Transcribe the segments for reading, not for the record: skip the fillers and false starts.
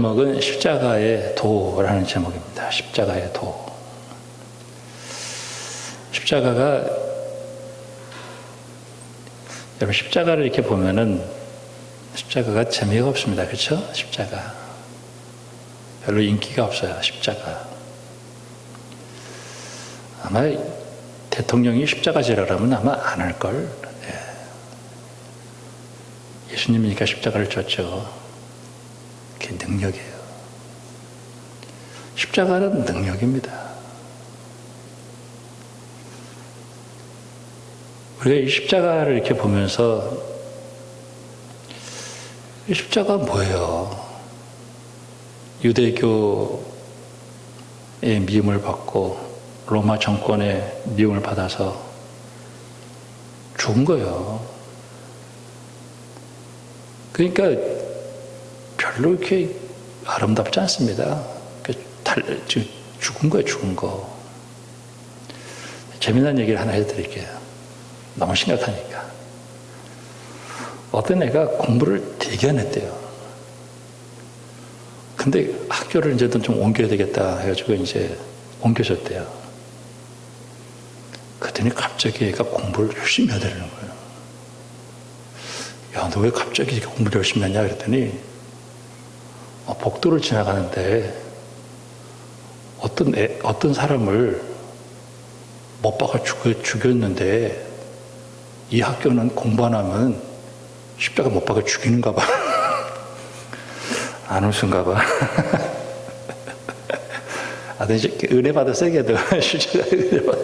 제목은 십자가의 도라는 제목입니다. 십자가의 도. 십자가가, 여러분 십자가를 이렇게 보면은 십자가가 재미가 없습니다. 그렇죠? 십자가. 별로 인기가 없어요. 십자가. 아마 대통령이 십자가 지라라면 아마 안 할걸. 예수님이니까 십자가를 졌죠. 그게 능력이에요. 십자가는 능력입니다. 우리가 이 십자가를 이렇게 보면서 이 십자가가 뭐예요? 유대교의 미움을 받고 로마 정권의 미움을 받아서 죽은 거예요. 그러니까 별로 이렇게 아름답지 않습니다. 죽은 거예요, 죽은 거. 재미난 얘기를 하나 해드릴게요. 너무 심각하니까. 어떤 애가 공부를 되게 안 했대요. 근데 학교를 이제 좀 옮겨야 되겠다 해가지고 이제 옮겨졌대요. 그랬더니 갑자기 애가 공부를 열심히 해야 되는 거예요. 야, 너 왜 갑자기 이렇게 공부를 열심히 하냐 그랬더니 복도를 지나가는데 어떤 사람을 못 박아 죽였는데 이 학교는 공부 안 하면 십자가 못 박아 죽이는가 봐. 안 웃은가 봐. 이제 은혜 받아 세게도 십자가 은혜 받아.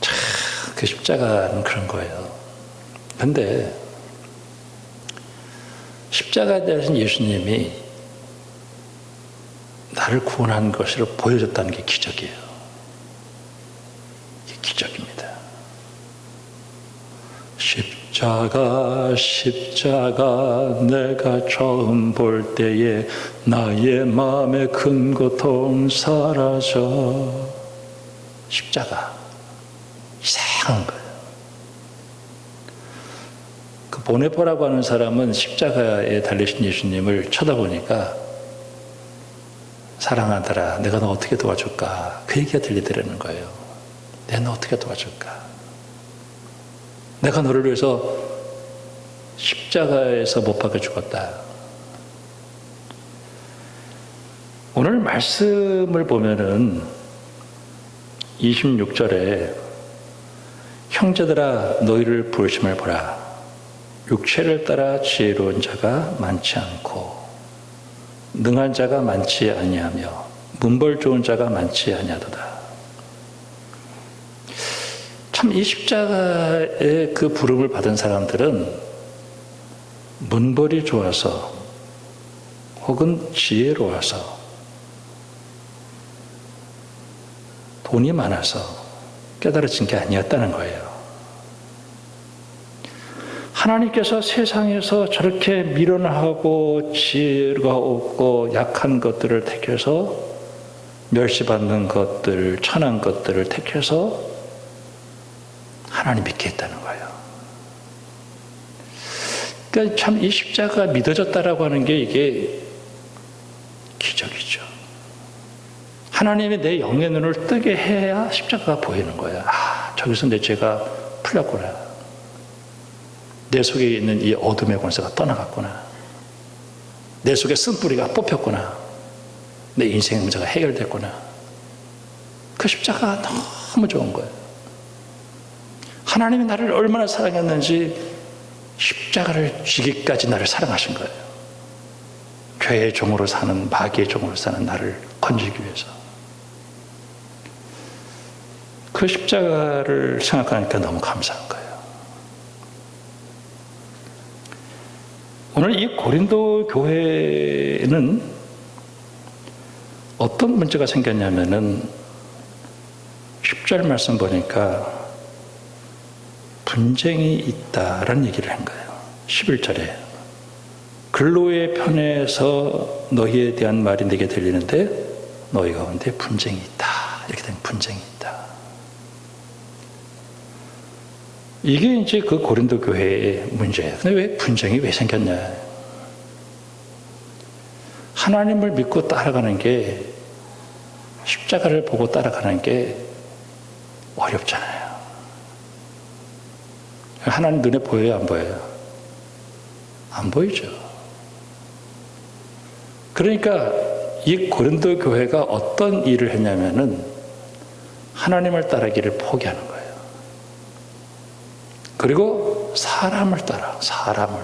참, 그 십자가는 그런 거예요. 근데 십자가에 대해서 예수님이 나를 구원한 것으로 보여줬다는 게 기적이에요. 이게 기적입니다. 십자가 내가 처음 볼 때에 나의 마음의 큰 고통 사라져. 십자가 이상한 거예요. 그 보네포라고 하는 사람은 십자가에 달리신 예수님을 쳐다보니까 사랑하더라, 내가 너 어떻게 도와줄까, 그 얘기가 들리더라는 거예요. 내가 너 어떻게 도와줄까, 내가 너를 위해서 십자가에서 못 박혀 죽었다. 오늘 말씀을 보면은 26절에 형제들아 너희를 부르심을 보라. 육체를 따라 지혜로운 자가 많지 않고 능한 자가 많지 아니하며 문벌 좋은 자가 많지 아니하도다. 참 이 십자가의 그 부름을 받은 사람들은 문벌이 좋아서 혹은 지혜로워서 돈이 많아서 깨달아진 게 아니었다는 거예요. 하나님께서 세상에서 저렇게 미련하고 지혜가 없고 약한 것들을 택해서 멸시받는 것들, 천한 것들을 택해서 하나님 믿게 했다는 거예요. 그러니까 참 이 십자가 믿어졌다라고 하는 게 이게 기적이죠. 하나님이 내 영의 눈을 뜨게 해야 십자가가 보이는 거예요. 저기서 내 죄가 풀렸구나. 내 속에 있는 이 어둠의 권세가 떠나갔구나. 내 속에 쓴뿌리가 뽑혔구나. 내 인생의 문제가 해결됐구나. 그 십자가가 너무 좋은 거예요. 하나님이 나를 얼마나 사랑했는지 십자가를 지기까지 나를 사랑하신 거예요. 죄의 종으로 사는, 마귀의 종으로 사는 나를 건지기 위해서. 그 십자가를 생각하니까 너무 감사한 거예요. 오늘 이 고린도 교회는 어떤 문제가 생겼냐면은 10절 말씀 보니까 분쟁이 있다라는 얘기를 한 거예요. 11절에 글로의 편에서 너희에 대한 말이 내게 들리는데 너희 가운데 분쟁이 있다. 이렇게 된 분쟁이 있다. 이게 이제 그 고린도 교회의 문제예요. 근데 왜 분쟁이 왜 생겼냐? 하나님을 믿고 따라가는 게, 십자가를 보고 따라가는 게 어렵잖아요. 하나님 눈에 보여요, 안 보여요? 안 보이죠. 그러니까 이 고린도 교회가 어떤 일을 했냐면은 하나님을 따르기를 포기하는 거예요. 그리고 사람을 따라, 사람을.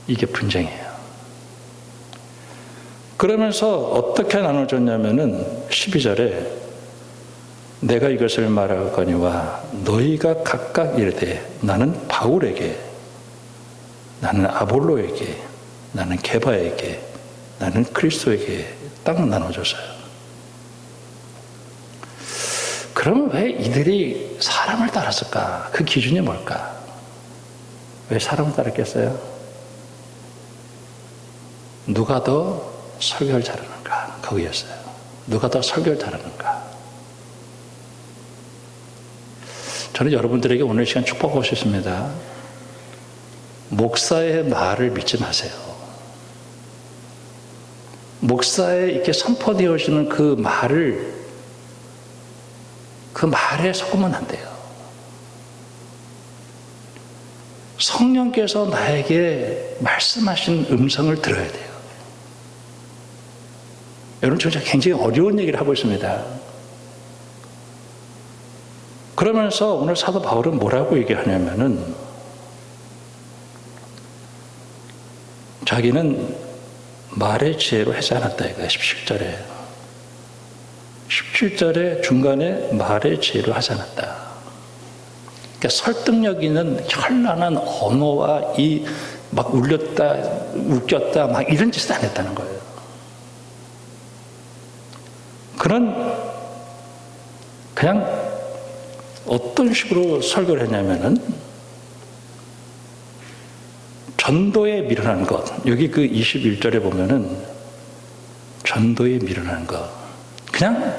이게 분쟁이에요. 그러면서 어떻게 나눠졌냐면은 12절에 내가 이것을 말하거니와 너희가 각각 이르되 나는 바울에게, 나는 아볼로에게, 나는 게바에게, 나는 그리스도에게 딱 나눠졌어요. 그러면 왜 이들이 사람을 따랐을까? 그 기준이 뭘까? 왜 사람을 따랐겠어요? 누가 더 설교를 잘하는가? 거기였어요. 누가 더 설교를 잘하는가? 저는 여러분들에게 오늘 시간 축복하고 싶습니다. 목사의 말을 믿지 마세요. 목사에 이렇게 선포되어지는 그 말에 속으면 안 돼요. 성령께서 나에게 말씀하신 음성을 들어야 돼요. 여러분, 제가 굉장히 어려운 얘기를 하고 있습니다. 그러면서 오늘 사도 바울은 뭐라고 얘기하냐면은 자기는 말의 지혜로 하지 않았다 이거예요. 17절에 중간에 말의 지혜로 하지 않았다. 그러니까 설득력 있는 현란한 언어와 이 막 울렸다, 웃겼다, 막 이런 짓을 안 했다는 거예요. 그냥 어떤 식으로 설교를 했냐면은 전도에 미련한 것, 여기 그 21절에 보면은 전도에 미련한 것, 그냥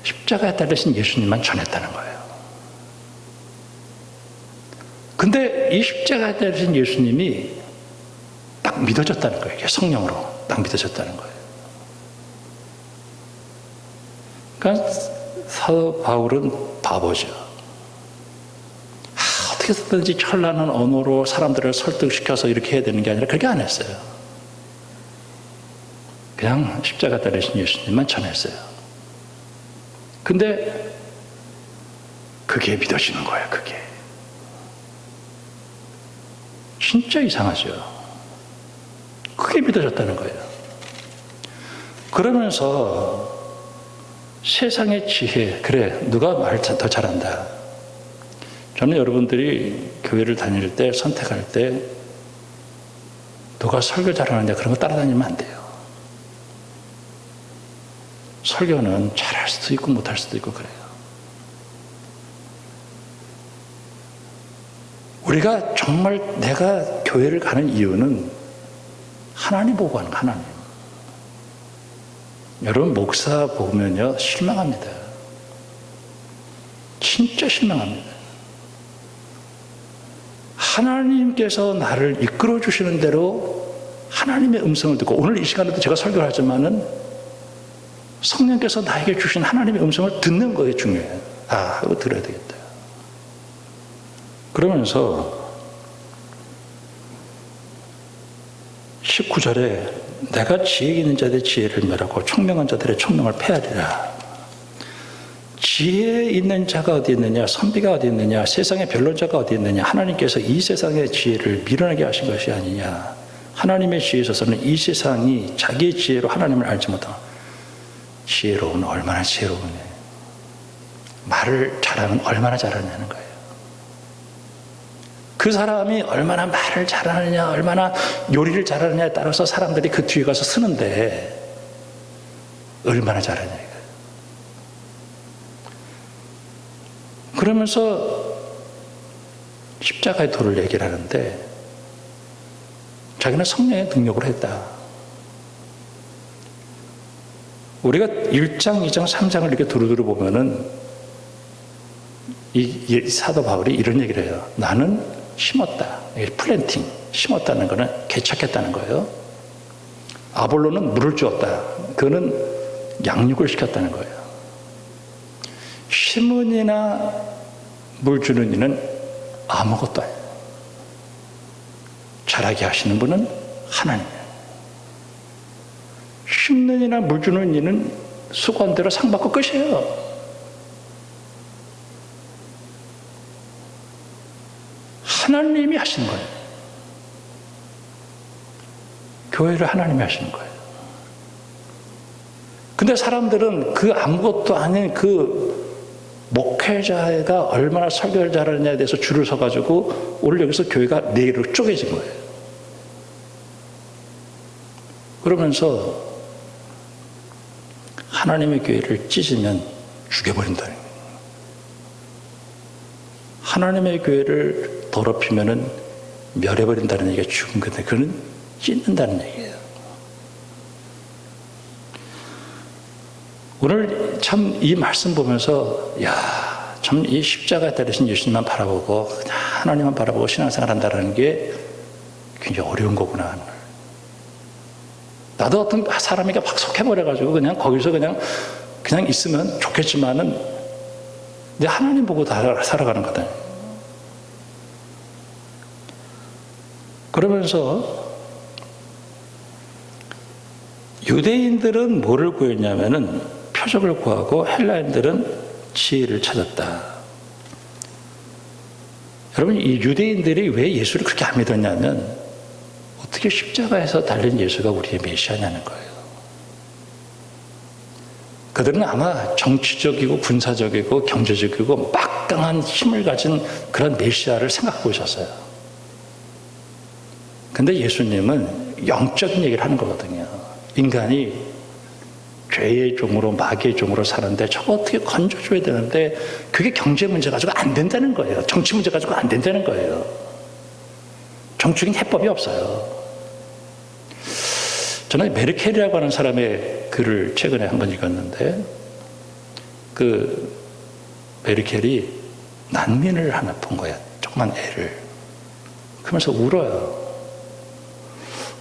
십자가에 달리신 예수님만 전했다는 거예요. 근데 이 십자가에 달리신 예수님이 딱 믿어졌다는 거예요. 이게 성령으로 딱 믿어졌다는 거예요. 그러니까 사도 바울은 바보죠. 어떻게 해서든지 찬란한 언어로 사람들을 설득시켜서 이렇게 해야 되는 게 아니라 그렇게 안 했어요. 그냥 십자가 달리신 예수님만 전했어요. 근데 그게 믿어지는 거예요. 그게 진짜 이상하죠. 그게 믿어졌다는 거예요. 그러면서 세상의 지혜, 그래, 누가 말 더 잘한다. 저는 여러분들이 교회를 다닐 때, 선택할 때 누가 설교 잘하는데 그런 거 따라다니면 안 돼요. 설교는 잘할 수도 있고 못할 수도 있고 그래요. 우리가 정말 내가 교회를 가는 이유는 하나님 보고 가는 거예요. 하나님. 여러분 목사 보면요 실망합니다. 진짜 실망합니다. 하나님께서 나를 이끌어 주시는 대로 하나님의 음성을 듣고, 오늘 이 시간에도 제가 설교를 하지만은 성령께서 나에게 주신 하나님의 음성을 듣는 거에 중요해요. 아, 이거 들어야 되겠다. 그러면서 19절에 내가 지혜 있는 자들의 지혜를 멸하고 총명한 자들의 총명을 폐하리라. 지혜 있는 자가 어디 있느냐, 선비가 어디 있느냐, 세상의 변론자가 어디 있느냐. 하나님께서 이 세상의 지혜를 미련하게 하신 것이 아니냐. 하나님의 지혜에 있어서는 이 세상이 자기의 지혜로 하나님을 알지 못하고, 지혜로운 얼마나 지혜로우냐, 말을 잘하면 얼마나 잘하냐는 거예요. 그 사람이 얼마나 말을 잘하느냐, 얼마나 요리를 잘하느냐에 따라서 사람들이 그 뒤에 가서 쓰는데 얼마나 잘하냐 이거예요. 그러면서 십자가의 도를 얘기를 하는데 자기는 성령의 능력으로 했다. 우리가 1장, 2장, 3장을 이렇게 두루두루 보면은 이 사도 바울이 이런 얘기를 해요. 나는 심었다. 플랜팅, 심었다는 거는 개척했다는 거예요. 아볼로는 물을 주었다. 그는 양육을 시켰다는 거예요. 심은이나 물 주는 이는 아무것도 아니에요. 자라게 하시는 분은 하나님이에요. 심는 이나 물 주는 이는 수고한 대로 상 받고 끝이에요. 하나님이 하시는 거예요. 교회를 하나님이 하시는 거예요. 근데 사람들은 그 아무것도 아닌 그 목회자가 얼마나 설교를 잘하느냐에 대해서 줄을 서가지고 오늘 여기서 교회가 네 개로 쪼개진 거예요. 그러면서 하나님의 교회를 찢으면 죽여버린다는 거예요. 하나님의 교회를 더럽히면 멸해버린다는 얘기가 죽은 건데 그는 찢는다는 얘기예요. 오늘 참 이 말씀 보면서 참 이 십자가에 달리신 예수님만 바라보고 하나님만 바라보고 신앙생활 한다는 게 굉장히 어려운 거구나. 나도 어떤 사람이 막 속해버려가지고 그냥 거기서 그냥 있으면 좋겠지만은 이제 하나님 보고 살아가는 거다. 그러면서 유대인들은 뭐를 구했냐면은 표적을 구하고 헬라인들은 지혜를 찾았다. 여러분, 이 유대인들이 왜 예수를 그렇게 안 믿었냐면 어떻게 십자가에서 달린 예수가 우리의 메시아냐는 거예요. 그들은 아마 정치적이고 군사적이고 경제적이고 막강한 힘을 가진 그런 메시아를 생각하고 있었어요. 근데 예수님은 영적인 얘기를 하는 거거든요. 인간이 죄의 종으로 마귀의 종으로 사는데 저거 어떻게 건져줘야 되는데 그게 경제 문제 가지고 안 된다는 거예요. 정치 문제 가지고 안 된다는 거예요. 정치적인 해법이 없어요. 저는 메르켈이라고 하는 사람의 글을 최근에 한번 읽었는데 그 메르켈이 난민을 하나 본 거야. 조그만 애를. 그러면서 울어요.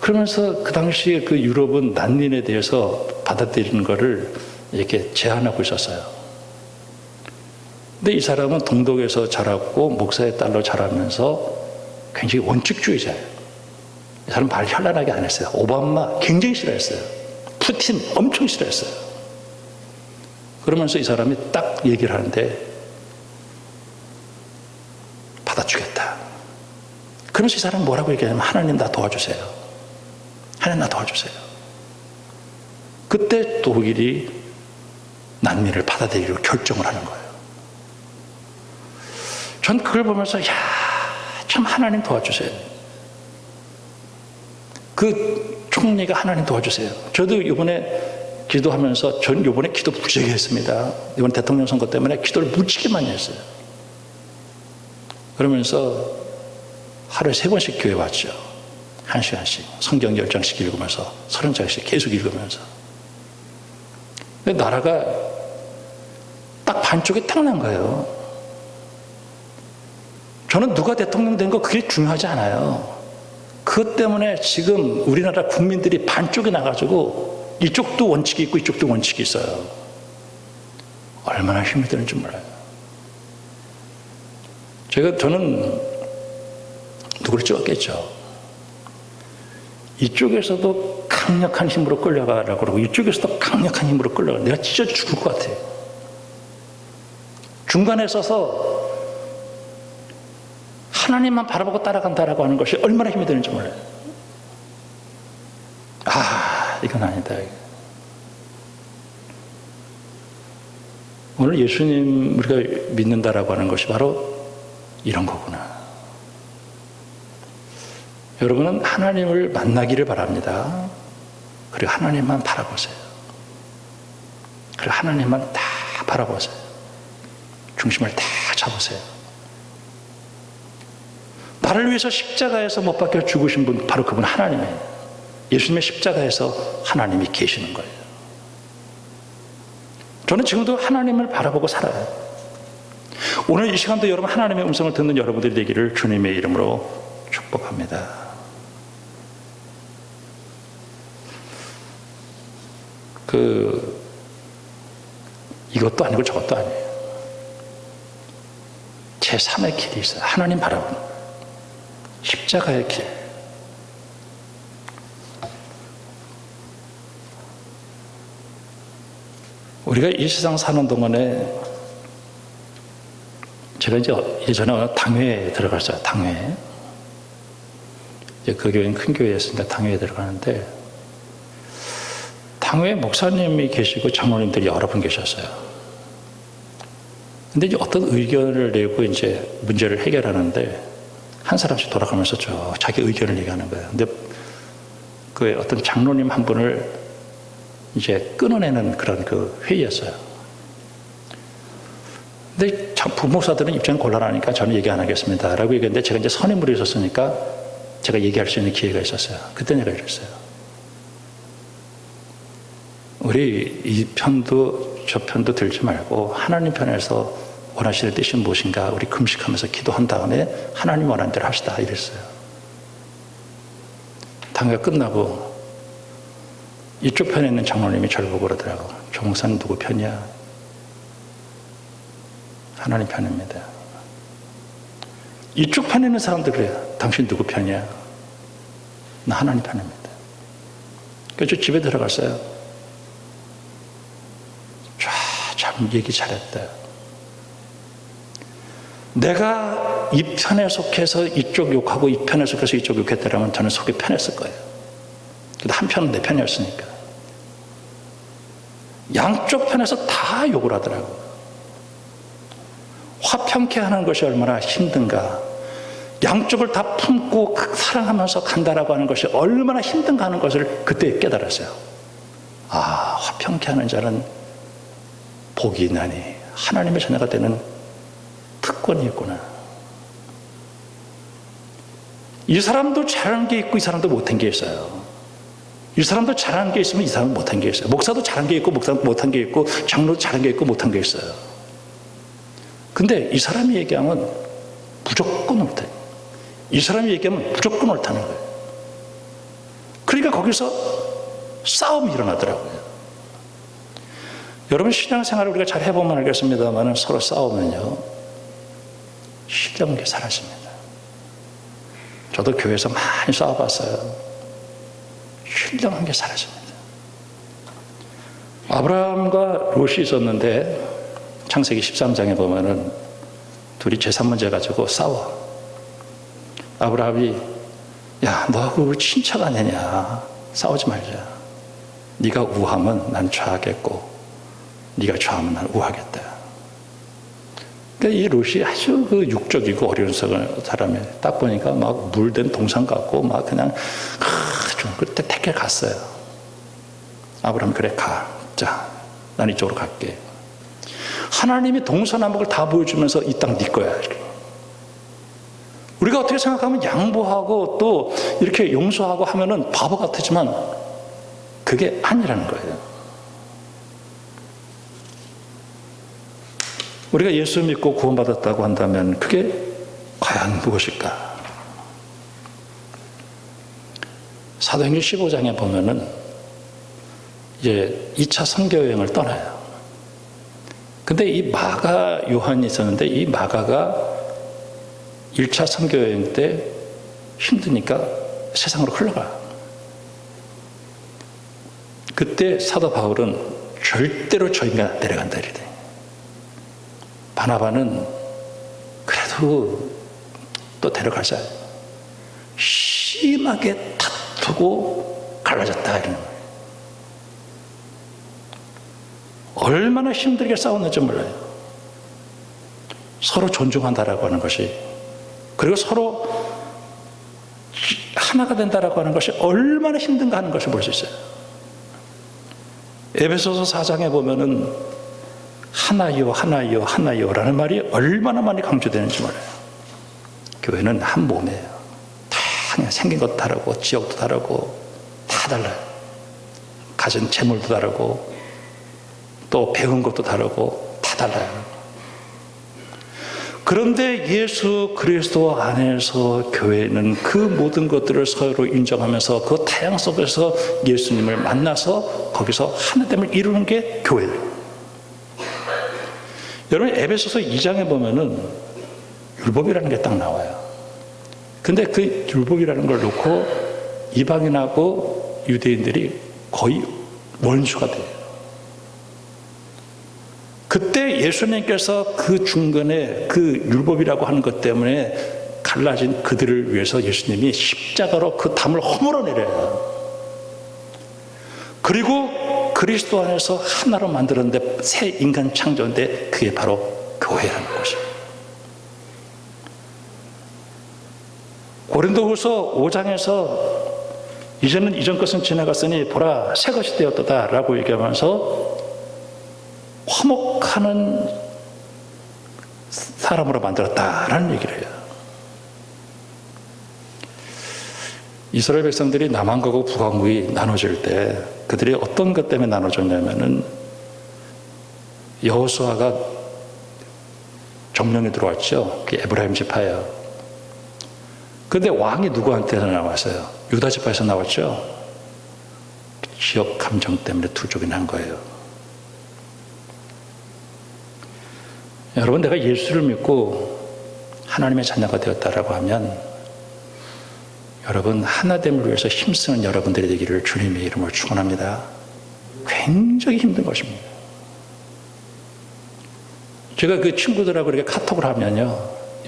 그러면서 그 당시에 그 유럽은 난민에 대해서 받아들이는 거를 이렇게 제한하고 있었어요. 근데 이 사람은 동독에서 자랐고 목사의 딸로 자라면서 굉장히 원칙주의자예요. 이 사람 말 현란하게 안 했어요. 오바마 굉장히 싫어했어요. 푸틴 엄청 싫어했어요. 그러면서 이 사람이 딱 얘기를 하는데 받아주겠다. 그러면서 이 사람은 뭐라고 얘기하냐면 하나님 나 도와주세요. 하나님 나 도와주세요. 그때 독일이 난민을 받아들이기로 결정을 하는 거예요. 전 그걸 보면서 참 하나님 도와주세요. 그 총리가 하나님 도와주세요. 저도 이번에 기도하면서 전 이번에 기도 무지하게 했습니다. 이번 대통령 선거 때문에 기도를 무지하게 많이 했어요. 그러면서 하루에 3번씩 교회 왔죠. 1시간씩 성경 10장씩 읽으면서 30장씩 계속 읽으면서. 근데 나라가 딱 반쪽에 딱 난 거예요. 저는 누가 대통령 된 거 그게 중요하지 않아요. 그것 때문에 지금 우리나라 국민들이 반쪽이 나가지고 이쪽도 원칙이 있고 이쪽도 원칙이 있어요. 얼마나 힘이 드는지 몰라요. 저는 누구를 찍었겠죠. 이쪽에서도 강력한 힘으로 끌려가라고 그러고 이쪽에서도 강력한 힘으로 끌려가. 내가 찢어 죽을 것 같아. 중간에 서서 하나님만 바라보고 따라간다라고 하는 것이 얼마나 힘이 드는지 몰라요. 이건 아니다. 오늘 예수님 우리가 믿는다라고 하는 것이 바로 이런 거구나. 여러분은 하나님을 만나기를 바랍니다. 그리고 하나님만 바라보세요. 그리고 하나님만 다 바라보세요. 중심을 다 잡으세요. 나를 위해서 십자가에서 못 박혀 죽으신 분, 바로 그분 하나님이에요. 예수님의 십자가에서 하나님이 계시는 거예요. 저는 지금도 하나님을 바라보고 살아요. 오늘 이 시간도 여러분 하나님의 음성을 듣는 여러분들이 되기를 주님의 이름으로 축복합니다. 이것도 아니고 저것도 아니에요. 제3의 길이 있어요. 하나님 바라보는 십자가의 길. 우리가 이 세상 사는 동안에 제가 이제 예전에 당회에 들어갔어요. 당회. 이제 그 교회는 큰 교회였으니까 당회에 들어가는데 당회 목사님이 계시고 장로님들이 여러 분 계셨어요. 근데 이제 어떤 의견을 내고 이제 문제를 해결하는데 한 사람씩 돌아가면서 자기 의견을 얘기하는 거예요. 근데 그 어떤 장로님 한 분을 이제 끊어내는 그런 그 회의였어요. 근데 부목사들은 입장이 곤란하니까 저는 얘기 안 하겠습니다. 라고 얘기했는데 제가 이제 선임으로 있었으니까 제가 얘기할 수 있는 기회가 있었어요. 그때 내가 이랬어요. 우리 이 편도 저 편도 들지 말고 하나님 편에서 원하시는 뜻이 무엇인가 우리 금식하면서 기도한 다음에 하나님 원하는 대로 합시다. 이랬어요. 당회가 끝나고 이쪽 편에 있는 장로님이 저를 보고 그러더라고. 조 목사님 누구 편이야? 하나님 편입니다. 이쪽 편에 있는 사람들 그래요. 당신 누구 편이야? 나 하나님 편입니다. 그래서 집에 들어갔어요. 참 얘기 잘했다. 내가 이 편에 속해서 이쪽 욕하고 이 편에 속해서 이쪽 욕했더라면 저는 속이 편했을 거예요. 근데 한 편은 내 편이었으니까. 양쪽 편에서 다 욕을 하더라고요. 화평케 하는 것이 얼마나 힘든가. 양쪽을 다 품고 사랑하면서 간다라고 하는 것이 얼마나 힘든가 하는 것을 그때 깨달았어요. 아, 화평케 하는 자는 복이 있나니 하나님의 자녀가 되는 특권이 있구나. 이 사람도 잘하는 게 있고 이 사람도 못한 게 있어요. 이 사람도 잘하는 게 있으면 이 사람은 못한 게 있어요. 목사도 잘한 게 있고 목사도 못한 게 있고 장로도 잘한 게 있고 못한 게 있어요. 근데 이 사람이 얘기하면 무조건 옳다. 이 사람이 얘기하면 무조건 옳다는 거예요. 그러니까 거기서 싸움이 일어나더라고요. 여러분 신앙생활을 우리가 잘 해보면 알겠습니다만 서로 싸우면요 신령한 게 사라집니다. 저도 교회에서 많이 싸워봤어요. 신령한 게 사라집니다. 아브라함과 롯이 있었는데 창세기 13장에 보면은 둘이 재산 문제 가지고 싸워. 아브라함이 야, 너하고 우리 친척 아니냐? 싸우지 말자. 네가 우하면 난 좌하겠고 네가 좌하면 난 우하겠다. 그러니까 이 롯이 아주 그 육적이고 어려운 사람이 딱 보니까 막 물된 동상 같고 막 그냥 좀 그때 택해 갔어요. 아브라함 그래 가. 자, 난 이쪽으로 갈게. 하나님이 동서남북을 다 보여주면서 이 땅 네 거야. 우리가 어떻게 생각하면 양보하고 또 이렇게 용서하고 하면은 바보 같지만 그게 아니라는 거예요. 우리가 예수 믿고 구원받았다고 한다면 그게 과연 무엇일까? 사도행전 15장에 보면은 이제 2차 선교여행을 떠나요. 근데 이 마가 요한이 있었는데 이 마가가 1차 선교여행 때 힘드니까 세상으로 흘러가. 그때 사도 바울은 절대로 저 인간 안 데려간다 이래. 바나바는 그래도 또 데려가자. 심하게 다투고 갈라졌다 이러는 거예요. 얼마나 힘들게 싸웠는지 몰라요. 서로 존중한다라고 하는 것이, 그리고 서로 하나가 된다라고 하는 것이 얼마나 힘든가 하는 것을 볼 수 있어요. 에베소서 4장에 보면은 하나요 하나요 하나요라는 말이 얼마나 많이 강조되는지 몰라요. 교회는 한 몸이에요. 다 그냥 생긴 것도 다르고 지역도 다르고 다 달라요. 가진 재물도 다르고 또 배운 것도 다르고 다 달라요. 그런데 예수 그리스도 안에서 교회는 그 모든 것들을 서로 인정하면서 그 타양 속에서 예수님을 만나서 거기서 하나됨을 이루는 게 교회예요. 여러분 에베소서 2장에 보면은 율법이라는 게 딱 나와요. 근데 그 율법이라는 걸 놓고 이방인하고 유대인들이 거의 원수가 돼요. 그때 예수님께서 그 중간에 그 율법이라고 하는 것 때문에 갈라진 그들을 위해서 예수님이 십자가로 그 담을 허물어내려요. 그리고 그리스도 안에서 하나로 만들었는데 새 인간 창조인데 그게 바로 교회라는 것입니다. 고린도후서 5장에서 이제는 이전 것은 지나갔으니 보라 새 것이 되었도다 라고 얘기하면서 화목하는 사람으로 만들었다라는 얘기를 해요. 이스라엘 백성들이 남왕국과 북왕국이 나눠질 때 그들이 어떤 것 때문에 나눠졌냐면은 여호수아가 점령에 들어왔죠. 그게 에브라임 지파예요. 그런데 왕이 누구한테서 나왔어요? 유다 지파에서 나왔죠. 지역 감정 때문에 두 쪽이 난 거예요. 여러분, 내가 예수를 믿고 하나님의 자녀가 되었다라고 하면 여러분 하나됨을 위해서 힘쓰는 여러분들이 되기를 주님의 이름으로 축원합니다. 굉장히 힘든 것입니다. 제가 그 친구들하고 이렇게 카톡을 하면요,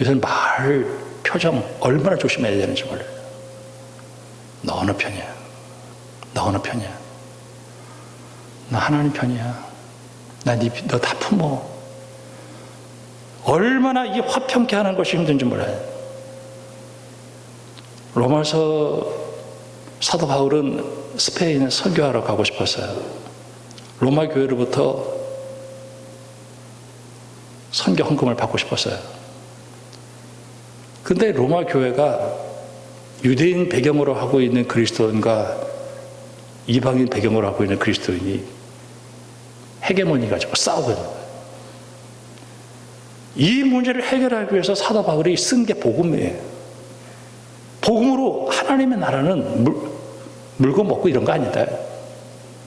요새는 말 표정 얼마나 조심해야 되는지 몰라요. 너 어느 편이야? 너 어느 편이야? 나 하나님 편이야. 너 다 품어. 얼마나 이 화평케 하는 것이 힘든지 몰라요. 로마서 사도 바울은 스페인에 선교하러 가고 싶었어요. 로마 교회로부터 선교 헌금을 받고 싶었어요. 근데 로마 교회가 유대인 배경으로 하고 있는 그리스도인과 이방인 배경으로 하고 있는 그리스도인이 헤게모니 가지고 싸우고 있는 거예요. 이 문제를 해결하기 위해서 사도 바울이 쓴 게 복음이에요. 복음으로 하나님의 나라는 물고 먹고 이런 거 아니다.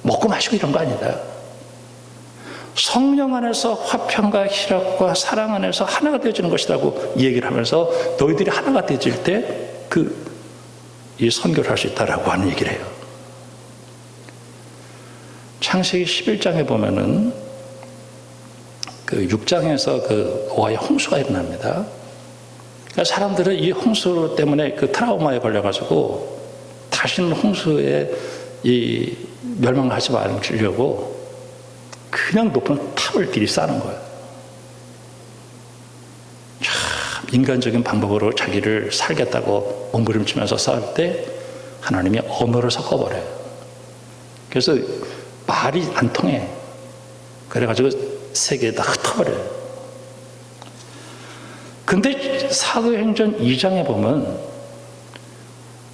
먹고 마시고 이런 거 아니다. 성령 안에서 화평과 희락과 사랑 안에서 하나가 되어지는 것이라고 얘기를 하면서 너희들이 하나가 되어질 때 이 선교를 할 수 있다라고 하는 얘기를 해요. 창세기 11장에 보면은 그 6장에서 그 노아의 홍수가 일어납니다. 그러니까 사람들은 이 홍수 때문에 그 트라우마에 걸려가지고 다시는 홍수에 이 멸망을 하지 말으려고 그냥 높은 탑을 들이싸는 거예요. 참 인간적인 방법으로 자기를 살겠다고 몸부림치면서 싸울 때 하나님이 언어를 섞어버려요. 그래서 말이 안 통해. 그래가지고 세계에다 흩어버려요. 근데 사도행전 2장에 보면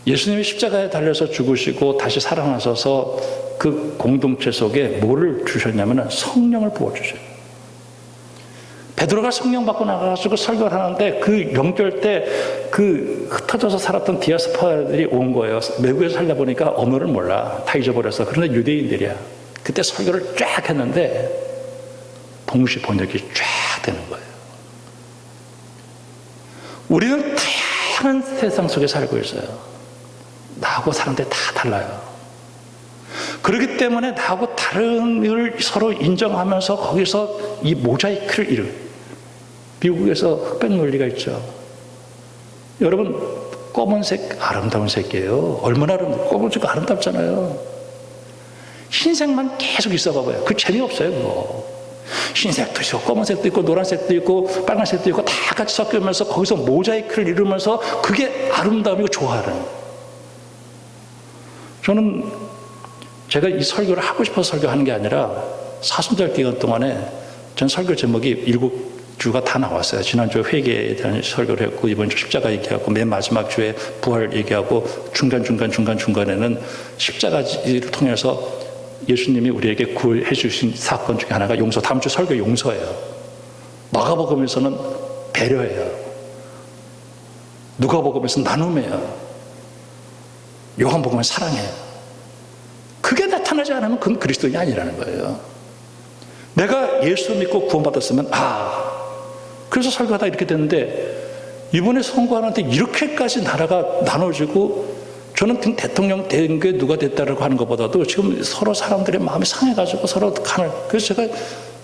예수님이 십자가에 달려서 죽으시고 다시 살아나셔서 그 공동체 속에 뭐를 주셨냐면 성령을 부어주셔요. 베드로가 성령 받고 나가가지고 설교를 하는데 그 영절 때 그 흩어져서 살았던 디아스포라들이 온 거예요. 외국에서 살다 보니까 언어를 몰라. 다 잊어버렸어. 그런데 유대인들이야. 그때 설교를 쫙 했는데 동시 번역이 쫙 되는 거예요. 우리는 다양한 세상 속에 살고 있어요. 나하고 사람들이 다 달라요. 그렇기 때문에 나하고 다른을 서로 인정하면서 거기서 이 모자이크를 이루어요. 미국에서 흑백 논리가 있죠. 여러분, 검은색 아름다운 색이에요. 얼마나 검은색 아름답잖아요. 흰색만 계속 있어 봐봐요. 그 재미없어요, 그거. 흰색도 있고 검은색도 있고 노란색도 있고 빨간색도 있고 다 같이 섞이면서 거기서 모자이크를 이루면서 그게 아름다움이고 좋아하는. 저는 제가 이 설교를 하고 싶어서 설교하는 게 아니라 사순절 기간 동안에 전 설교 제목이 7주가 다 나왔어요. 지난주에 회개에 대한 설교를 했고 이번 주 십자가 얘기하고 맨 마지막 주에 부활 얘기하고 중간에는 십자가를 통해서 예수님이 우리에게 구해 주신 사건 중에 하나가 용서, 다음 주 설교 용서예요. 마가복음에서는 배려해요. 누가복음에서 나눔해요. 요한복음은 사랑해요. 그게 나타나지 않으면 그건 그리스도인이 아니라는 거예요. 내가 예수 믿고 구원받았으면 그래서 설교하다 이렇게 됐는데 이번에 선거하는데 이렇게까지 나라가 나눠지고 저는 대통령 된 게 누가 됐다라고 하는 것보다도 지금 서로 사람들의 마음이 상해가지고 서로 그래서 제가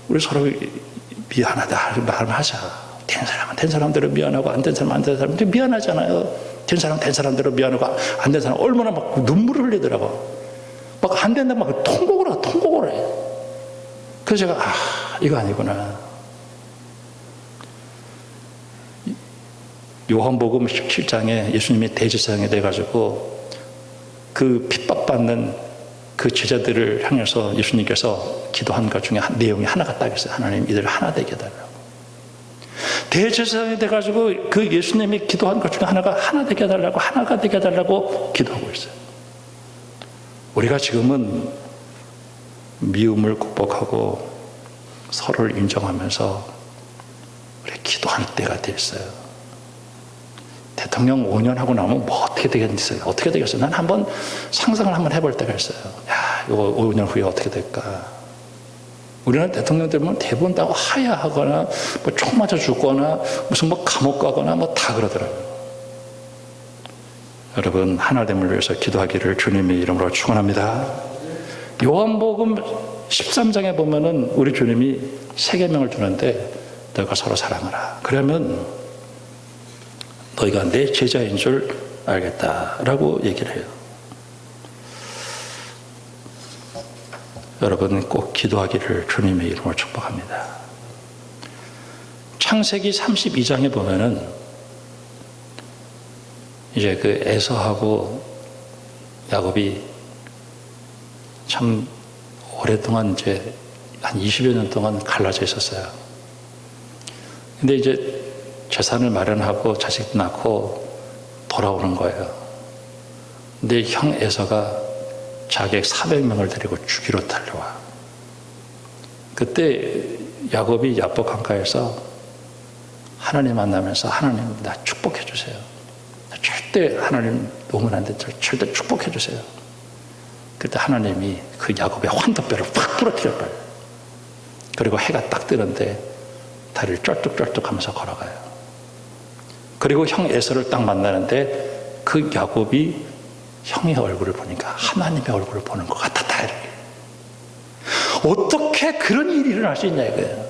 우리 서로 미안하다 말을 하자. 된 사람은 된 사람대로 미안하고 안 된 사람은 안 된 사람한테 미안하잖아요. 된 사람은 된 사람대로 미안하고 안 된 사람은 얼마나 막 눈물을 흘리더라고. 막 안 된다 막 통곡을 해. 그래서 제가 이거 아니구나. 요한복음 17장에 예수님이 대제사장이 돼가지고 그 핍박받는 그 제자들을 향해서 예수님께서 기도한 것 중에 내용이 하나가 딱 있어요. 하나님 이들 하나 되게 해달라고. 대제사장이 돼가지고 그 예수님이 기도한 것 중에 하나가 하나 되게 해달라고, 하나가 되게 해달라고 기도하고 있어요. 우리가 지금은 미움을 극복하고 서로를 인정하면서 우리 기도할 때가 됐어요. 대통령 5년 하고 나면 뭐 어떻게 되겠어요? 어떻게 되겠어요? 난 한번 상상을 한번 해볼 때가 있어요. 이거 5년 후에 어떻게 될까? 우리나라 대통령 되면 대부분 다 하야하거나 뭐 총 맞아 죽거나 무슨 뭐 감옥 가거나 뭐 다 그러더라고요. 여러분 하나됨을 위해서 기도하기를 주님의 이름으로 축원합니다. 요한복음 13장에 보면은 우리 주님이 세 계명을 주는데 너희가 서로 사랑하라. 그러면 너희가 내 제자인 줄 알겠다라고 얘기를 해요. 여러분 꼭 기도하기를 주님의 이름으로 축복합니다. 창세기 32장에 보면은 이제 그 에서하고 야곱이 참 오랫동안 이제 한 20여 년 동안 갈라져 있었어요. 근데 이제 재산을 마련하고 자식 낳고 돌아오는 거예요. 근데 형 에서가 자객 400명을 데리고 죽이러 달려와. 그때 야곱이 야복 강가에서 하나님 만나면서 하나님 나 축복해 주세요. 절대 하나님 놓으면 안 돼. 절대 축복해 주세요. 그때 하나님이 그 야곱의 환도뼈를 확 부러뜨려버려요. 그리고 해가 딱 뜨는데 다리를 쩔뚝쩔뚝 하면서 걸어가요. 그리고 형 에서를 딱 만나는데 그 야곱이 형의 얼굴을 보니까 하나님의 얼굴을 보는 것 같았다. 이렇게. 어떻게 그런 일이 일어날 수 있냐 이거예요.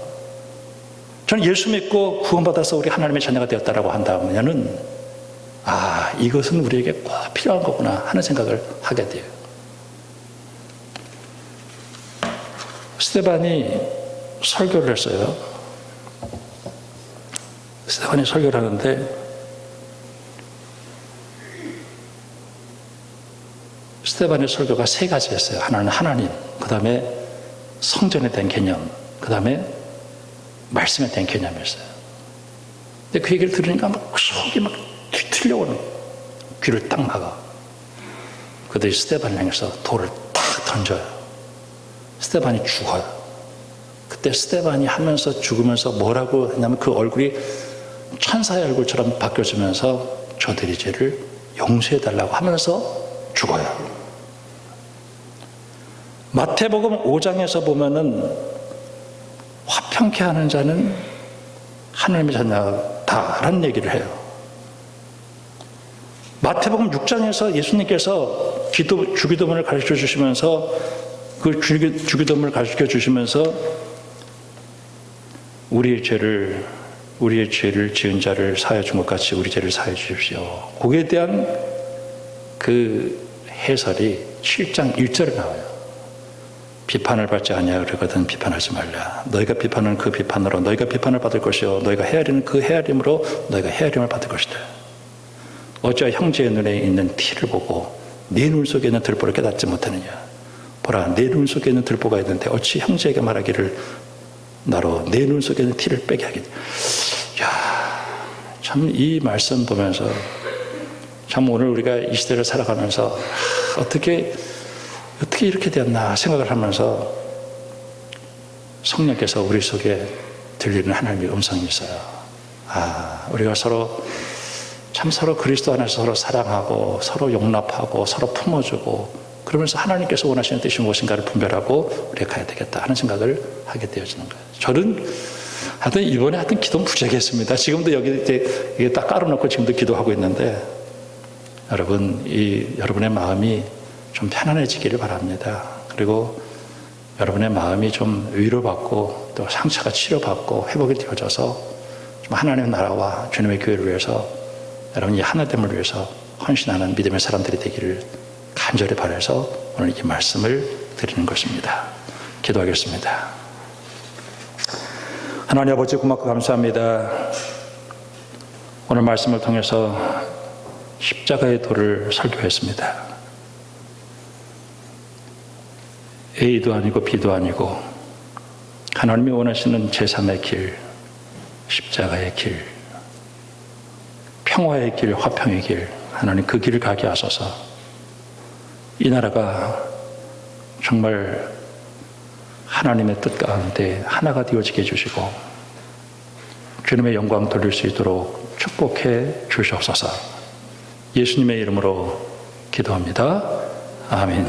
저는 예수 믿고 구원받아서 우리 하나님의 자녀가 되었다라고 한다면은 이것은 우리에게 꼭 필요한 거구나 하는 생각을 하게 돼요. 스데반이 설교를 했어요. 스데반이 설교를 하는데 스데반의 설교가 세 가지였어요. 하나는 하나님, 그 다음에 성전에 대한 개념, 그 다음에 말씀에 대한 개념이었어요. 근데 그 얘기를 들으니까 막 속이 막 뒤틀려오는 귀를 딱 막아. 그들이 스데반을 향해서 돌을 탁 던져요. 스데반이 죽어요. 그때 스데반이 하면서 죽으면서 뭐라고 했냐면 그 얼굴이 천사의 얼굴처럼 바뀌어지면서 저들이 죄를 용서해달라고 하면서 죽어요. 마태복음 5장에서 보면은 화평케 하는 자는 하나님의 자녀다라는 얘기를 해요. 마태복음 6장에서 예수님께서 주기도문을 가르쳐 주시면서 그 주기도문을 가르쳐 주시면서 우리의 죄를 지은 자를 사하여 준 것 같이 우리 죄를 사하여 주십시오. 거기에 대한 그 해설이 7장 1절에 나와요. 비판을 받지 아니하려거든 비판하지 말라. 너희가 비판하는 그 비판으로 너희가 비판을 받을 것이요 너희가 헤아리는 그 헤아림으로 너희가 헤아림을 받을 것이다. 어찌 형제의 눈에 있는 티를 보고 네 눈 속에 있는 들보를 깨닫지 못하느냐. 보라 내 눈 속에 있는 들보가 있는데 어찌 형제에게 말하기를 나로 내 눈 속에 있는 티를 빼게 하겠냐. 참 이 말씀 보면서 참 오늘 우리가 이 시대를 살아가면서 어떻게 이렇게 되었나 생각을 하면서 성령께서 우리 속에 들리는 하나님의 음성이 있어요. 우리가 서로 그리스도 안에서 서로 사랑하고 서로 용납하고 서로 품어주고 그러면서 하나님께서 원하시는 뜻이 무엇인가를 분별하고 우리가 가야 되겠다 하는 생각을 하게 되어지는 거예요. 저는 이번에 기도 부족했습니다. 지금도 여기 이게 딱 깔아놓고 지금도 기도하고 있는데 여러분의 마음이 좀 편안해지기를 바랍니다. 그리고 여러분의 마음이 좀 위로받고 또 상처가 치료받고 회복이 되어져서 좀 하나님의 나라와 주님의 교회를 위해서 여러분이 하나됨을 위해서 헌신하는 믿음의 사람들이 되기를 간절히 바라서 오늘 이 말씀을 드리는 것입니다. 기도하겠습니다. 하나님 아버지 고맙고 감사합니다. 오늘 말씀을 통해서 십자가의 도를 설교했습니다. A도 아니고 B도 아니고 하나님이 원하시는 제3의 길, 십자가의 길, 평화의 길, 화평의 길, 하나님 그 길을 가게 하소서. 이 나라가 정말 하나님의 뜻 가운데 하나가 되어지게 해주시고 주님의 영광 돌릴 수 있도록 축복해 주시옵소서. 예수님의 이름으로 기도합니다. 아멘.